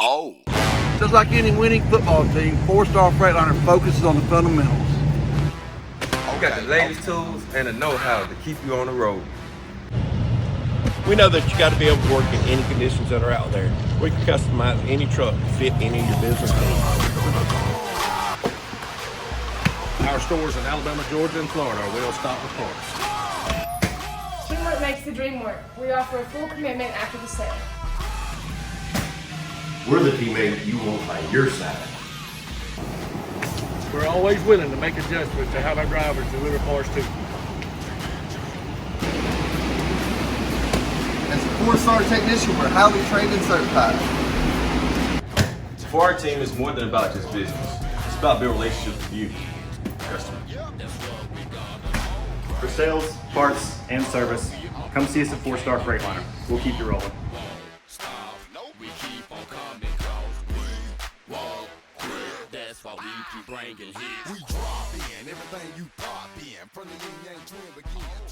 Oh. Just like any winning football team, 4-Star Freightliner focuses on the fundamentals. We got the latest tools and the know-how to keep you on the road. We know that you got to be able to work in any conditions that are out there. We can customize any truck to fit any of your business needs. Our stores in Alabama, Georgia, and Florida are well stocked with parts. Teamwork makes the dream work. We offer a full commitment after the sale. We're the teammate you want by your side. We're always willing to make adjustments to how our drivers deliver parts to you. As a 4-star technician, we're highly trained and certified. For our team, it's more than about just business. It's about building relationships with you, customers. For sales, parts, and service, come see us at 4-Star Freightliner. We'll keep you rolling. That's why we keep bringing hits. We drop in everything you pop in from the yin yang twin begin.